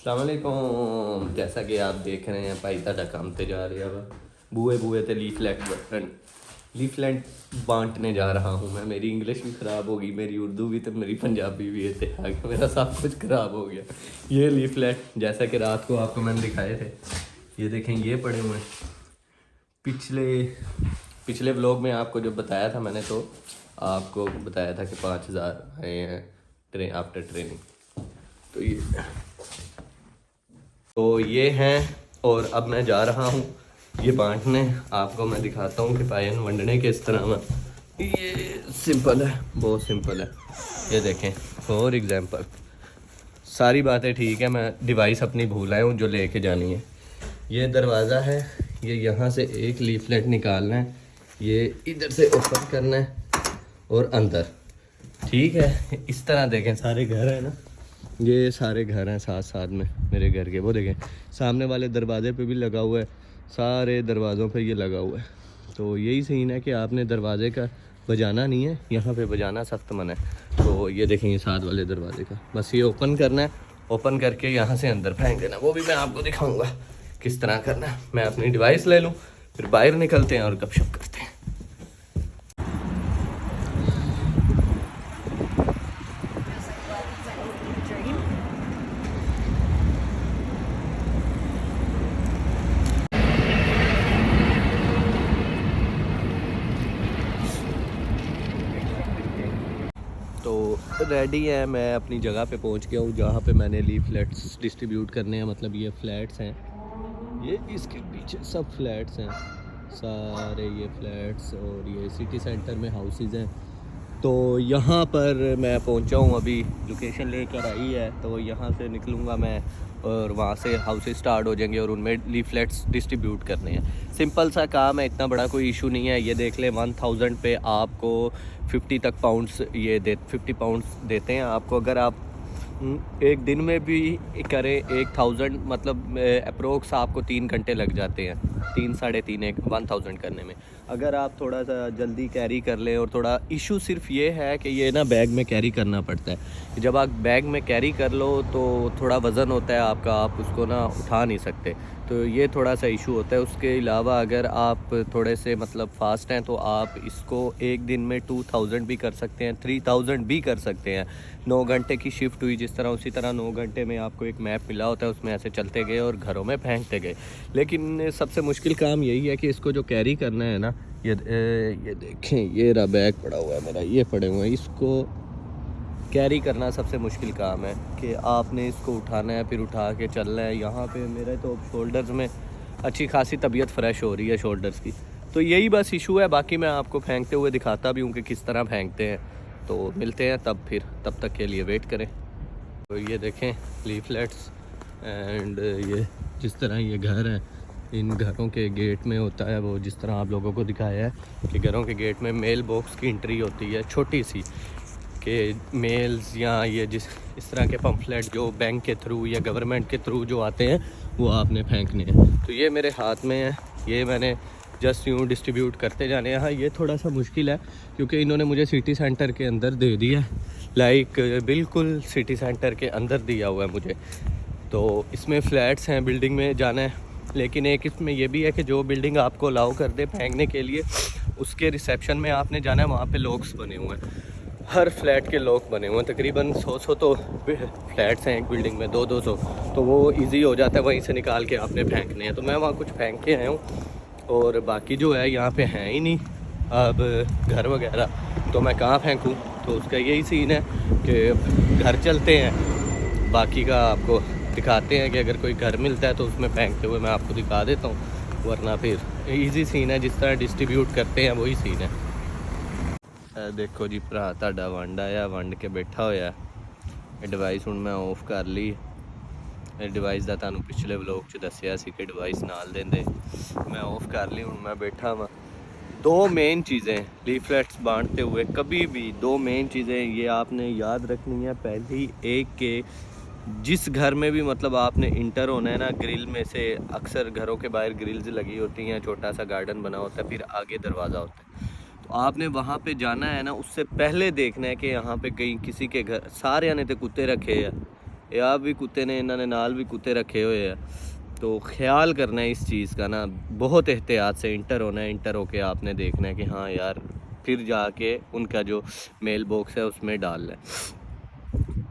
सलामकुम। जैसा कि आप देख रहे हैं भाई ताड़ा काम ते जा रहा वा बूए बूए ते लीफलेट बांटने जा रहा हूँ मैं। मेरी इंग्लिश भी ख़राब होगी, मेरी उर्दू भी, तो मेरी पंजाबी भी है, आगे मेरा सब कुछ ख़राब हो गया। ये लीफलेट जैसा कि रात को आपको मैंने दिखाए थे, ये देखें, ये पड़े हुए हैं। पिछले पिछले व्लॉग में आपको जो बताया था मैंने, तो आपको बताया था कि 5,000 आए हैं आफ्टर ट्रेनिंग। तो ये हैं, और अब मैं जा रहा हूँ ये बांटने। आपको मैं दिखाता हूँ कि पायन वंडने किस तरह में। ये सिंपल है, बहुत सिंपल है। ये देखें, फॉर एग्जांपल सारी बातें ठीक है, मैं डिवाइस अपनी भूल आया हूँ जो लेके जानी है। ये दरवाज़ा है, ये यहाँ से एक लीफलेट निकालना है, ये इधर से ओपन करना है और अंदर, ठीक है। इस तरह देखें, सारे घर हैं ना, ये सारे घर हैं साथ साथ में मेरे घर के। वो देखें सामने वाले दरवाजे पे भी लगा हुआ है, सारे दरवाज़ों पे ये लगा हुआ है। तो यही सीन है कि आपने दरवाजे का बजाना नहीं है, यहाँ पे बजाना सख्त मना है। तो ये देखें, ये साथ वाले दरवाजे का बस ये ओपन करना है, ओपन करके यहाँ से अंदर फेंक देना। वो भी मैं आपको दिखाऊँगा किस तरह करना है। मैं अपनी डिवाइस ले लूँ, फिर बाहर निकलते हैं और गपशप करते हैं। तो रेडी है, मैं अपनी जगह पे पहुंच गया हूँ जहाँ पे मैंने लीफलेट्स डिस्ट्रीब्यूट करने हैं। मतलब ये फ्लैट्स हैं, ये इसके पीछे सब फ्लैट्स हैं, सारे ये फ्लैट्स, और ये सिटी सेंटर में हाउसेस हैं। तो यहाँ पर मैं पहुँचा हूँ, अभी लोकेशन लेकर आई है, तो यहाँ से निकलूँगा मैं और वहाँ से हाउसेस स्टार्ट हो जाएंगे और उनमें लीफलेट्स डिस्ट्रीब्यूट करने हैं। सिंपल सा काम है, इतना बड़ा कोई इशू नहीं है। ये देख लें, 1000 पे आपको 50 तक पाउंड्स, ये 50 पाउंड्स देते हैं आपको। अगर आप एक दिन में भी करें 1000, मतलब अप्रोक्स आपको 3 घंटे लग जाते हैं, 3 साढ़े 3 एक 1000 करने में। अगर आप थोड़ा सा जल्दी कैरी कर लें, और थोड़ा इशू सिर्फ ये है कि ये ना बैग में कैरी करना पड़ता है। जब आप बैग में कैरी कर लो तो थोड़ा वज़न होता है आपका, आप उसको ना उठा नहीं सकते, तो ये थोड़ा सा इशू होता है। उसके अलावा अगर आप थोड़े से मतलब फ़ास्ट हैं तो आप इसको एक दिन में 2000 भी कर सकते हैं, 3000 भी कर सकते हैं। 9 घंटे की शिफ्ट हुई जिस तरह, उसी तरह 9 घंटे में आपको एक मैप मिला होता है, उसमें ऐसे चलते गए और घरों में फेंकते गए। लेकिन सबसे मुश्किल काम यही है कि इसको जो कैरी करना है ना, ये देखें, ये रहा बैग पड़ा हुआ है मेरा, ये पड़े हुए हैं, इसको कैरी करना सबसे मुश्किल काम है कि आपने इसको उठाना है, फिर उठा के चलना है। यहाँ पे मेरे तो शोल्डर्स में अच्छी खासी तबीयत फ़्रेश हो रही है शोल्डर्स की। तो यही बस इशू है, बाकी मैं आपको फेंकते हुए दिखाता भी हूँ कि किस तरह फेंकते हैं। तो मिलते हैं तब तक के लिए वेट करें। तो ये देखें लीफलेट्स, एंड ये जिस तरह ये घर हैं, इन घरों के गेट में होता है वो, जिस तरह आप लोगों को दिखाया है कि घरों के गेट में मेल बॉक्स की एंट्री होती है छोटी सी, कि मेल्स या ये इस तरह के पम्फलेट जो बैंक के थ्रू या गवर्नमेंट के थ्रू जो आते हैं वो आपने फेंकने हैं। तो ये मेरे हाथ में है, ये मैंने जस्ट यूँ डिस्ट्रीब्यूट करते जाने हैं। हाँ, ये थोड़ा सा मुश्किल है क्योंकि इन्होंने मुझे सिटी सेंटर के अंदर दे दिया है, लाइक बिल्कुल सिटी सेंटर के अंदर दिया हुआ है मुझे। तो इसमें फ्लैट्स हैं, बिल्डिंग में जाना है, लेकिन एक इसमें ये भी है कि जो बिल्डिंग आपको अलाउ कर दे फेंकने के लिए, उसके रिसेप्शन में आपने जाना है, वहाँ पे लॉक्स बने हुए हैं, हर फ्लैट के लॉक बने हुए हैं। तकरीबन 100 तो फ्लैट्स हैं एक बिल्डिंग में, 200, तो वो इजी हो जाता है, वहीं से निकाल के आपने फेंकने हैं। तो मैं वहाँ कुछ फेंक के आया हूँ, और बाकी जो है यहाँ पे हैं ही नहीं अब घर वगैरह, तो मैं कहाँ फेंकूँ। तो उसका यही सीन है कि घर चलते हैं, बाकी का आपको दिखाते हैं कि अगर कोई घर मिलता है तो उसमें फेंकते हुए मैं आपको दिखा देता हूँ, वरना फिर ईजी सीन है, जिस तरह डिस्ट्रीब्यूट करते हैं वही सीन है। देखो जी, भरा ਤੁਹਾਡਾ ਵੰਡ आया, वंड के बैठा होया। डिवाइस ਹੁਣ मैं ऑफ कर ली। डिवाइस का ਤੁਹਾਨੂੰ पिछले व्लॉग च दसिया सी कि डिवाइस नाल देंदे, मैं ऑफ कर ली। ਹੁਣ मैं बैठा वा। दो मेन चीज़ें लीफलेट्स बांटते हुए, कभी भी दो मेन चीज़ें ये आपने याद रखनी है। पहली एक के जिस घर में भी मतलब आपने इंटर होना है ना, ग्रिल में से, अक्सर घरों के बाहर ग्रिल्स लगी होती हैं, छोटा सा गार्डन बना होता है, फिर आगे दरवाज़ा होता है। तो आपने वहाँ पे जाना है ना, उससे पहले देखना है कि यहाँ पे कहीं किसी के घर सारे आने तो कुत्ते रखे हैं, ये आप भी कुत्ते ने इन्होंने नाल भी कुत्ते रखे हुए हैं, तो ख्याल करना है इस चीज़ का ना, बहुत एहतियात से इंटर होना है। इंटर होके आपने देखना है कि हाँ यार, फिर जाके उनका जो मेल बॉक्स है उसमें डालना है।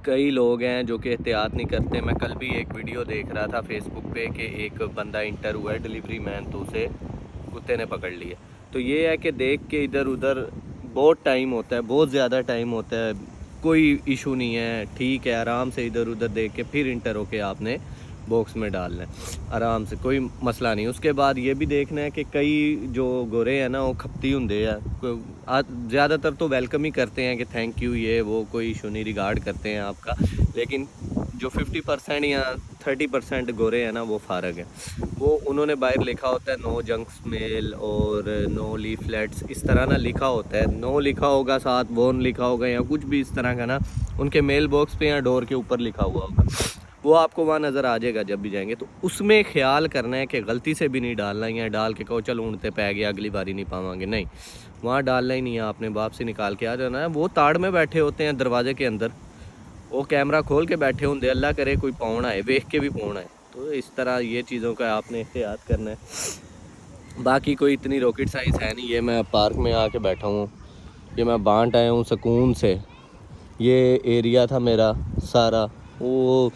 कई लोग हैं जो कि एहतियात नहीं करते। मैं कल भी एक वीडियो देख रहा था फेसबुक पे कि एक बंदा इंटर हुआ है डिलीवरी मैन, तो उसे कुत्ते ने पकड़ लिया। तो ये है कि देख के इधर उधर बहुत टाइम होता है, बहुत ज़्यादा टाइम होता है, कोई इशू नहीं है, ठीक है, आराम से इधर उधर देख के फिर इंटर होके आपने बॉक्स में डालना है आराम से, कोई मसला नहीं। उसके बाद ये भी देखना है कि कई जो गोरे हैं ना वो खपती होंगे हैं, ज़्यादातर तो वेलकम ही करते हैं कि थैंक यू, ये वो, कोई इशू नहीं, रिगार्ड करते हैं आपका। लेकिन जो 50% या 30% गोरे हैं ना वो फारग हैं। वो उन्होंने बाहर लिखा होता है नो जंक स्मेल और नो लीफलेट्स, इस तरह ना लिखा होता है, नो लिखा होगा, साथ वोन लिखा होगा या कुछ भी इस तरह का ना उनके मेल बॉक्स पे या डोर के ऊपर लिखा हुआ होगा। वो आपको वहाँ नज़र आ जाएगा जब भी जाएंगे। तो उसमें ख्याल करना है कि गलती से भी नहीं डालना, या डाल के कहो चलो ऊँटते पै गया अगली बारी नहीं पावांगे, नहीं, वहाँ डालना ही नहीं है आपने। बाप से निकाल के आ जाना है। वो ताड़ में बैठे होते हैं दरवाजे के अंदर, वो कैमरा खोल के बैठे होंगे, अल्लाह करे कोई पौन आए, देख के भी पौन आए। तो इस तरह ये चीज़ों का आपने एहतियात करना है। बाकी कोई इतनी रॉकेट साइंस है नहीं। ये मैं पार्क में आके बैठा हूँ, ये मैं बांट आया हूँ सुकून से। ये एरिया था मेरा सारा, वो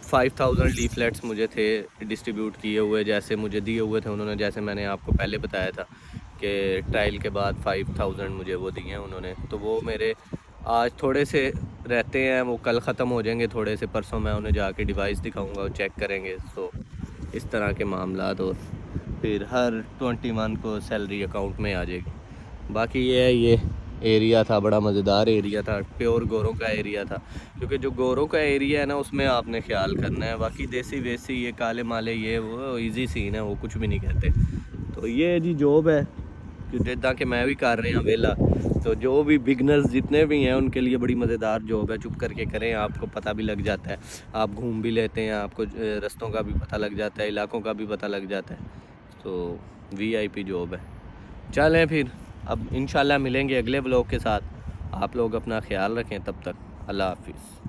5000 लीफलेट्स मुझे थे डिस्ट्रीब्यूट किए हुए, जैसे मुझे दिए हुए थे उन्होंने, जैसे मैंने आपको पहले बताया था कि ट्रायल के बाद 5000 मुझे वो दिए हैं उन्होंने। तो वो मेरे आज थोड़े से रहते हैं, वो कल ख़त्म हो जाएंगे थोड़े से, परसों मैं उन्हें जाके डिवाइस दिखाऊंगा, वो चेक करेंगे। तो इस तरह के मामलात, और फिर हर 21 को सैलरी अकाउंट में आ जाएगी। बाकी ये है, ये एरिया था बड़ा मज़ेदार एरिया था, प्योर गोरों का एरिया था, क्योंकि जो गोरों का एरिया है ना उसमें आपने ख्याल करना है। बाकी देसी वेसी ये काले माले ये वो इजी सीन है, वो कुछ भी नहीं कहते। तो ये जी जॉब है जिदा कि मैं भी कर रहा वेला। तो जो भी बिगनर्स जितने भी हैं उनके लिए बड़ी मज़ेदार जॉब है, चुप करके करें, आपको पता भी लग जाता है, आप घूम भी लेते हैं, आपको रास्तों का भी पता लग जाता है, इलाकों का भी पता लग जाता है। तो VIP जॉब है। चलें फिर, अब इंशाल्लाह मिलेंगे अगले व्लॉग के साथ। आप लोग अपना ख्याल रखें, तब तक अल्लाह हाफिज़।